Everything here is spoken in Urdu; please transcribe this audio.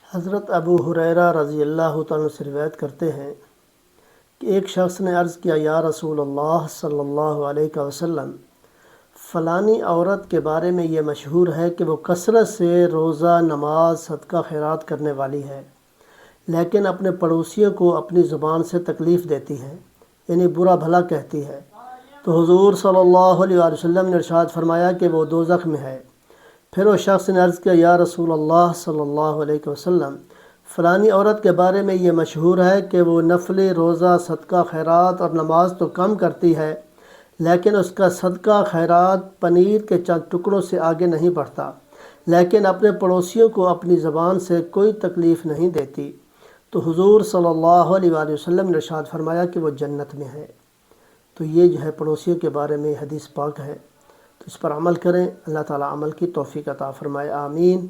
حضرت ابو ہریرہ رضی اللہ تعالیٰ عنہ سے روایت کرتے ہیں کہ ایک شخص نے عرض کیا، یا رسول اللہ صلی اللہ علیہ وسلم، فلانی عورت کے بارے میں یہ مشہور ہے کہ وہ کثرت سے روزہ، نماز، صدقہ خیرات کرنے والی ہے، لیکن اپنے پڑوسیوں کو اپنی زبان سے تکلیف دیتی ہے، یعنی برا بھلا کہتی ہے۔ تو حضور صلی اللہ علیہ وسلم نے ارشاد فرمایا کہ وہ دوزخ میں ہے۔ پھر وہ شخص نے عرض کیا، یا رسول اللہ صلی اللہ علیہ وسلم، فلانی عورت کے بارے میں یہ مشہور ہے کہ وہ نفلی، روزہ، صدقہ خیرات اور نماز تو کم کرتی ہے، لیکن اس کا صدقہ خیرات پنیر کے چند ٹکڑوں سے آگے نہیں بڑھتا، لیکن اپنے پڑوسیوں کو اپنی زبان سے کوئی تکلیف نہیں دیتی۔ تو حضور صلی اللہ علیہ وآلہ وسلم نے ارشاد فرمایا کہ وہ جنت میں ہے۔ تو یہ جو ہے پڑوسیوں کے بارے میں حدیث پاک ہے، تو اس پر عمل کریں۔ اللہ تعالیٰ عمل کی توفیق عطا فرمائے، آمین۔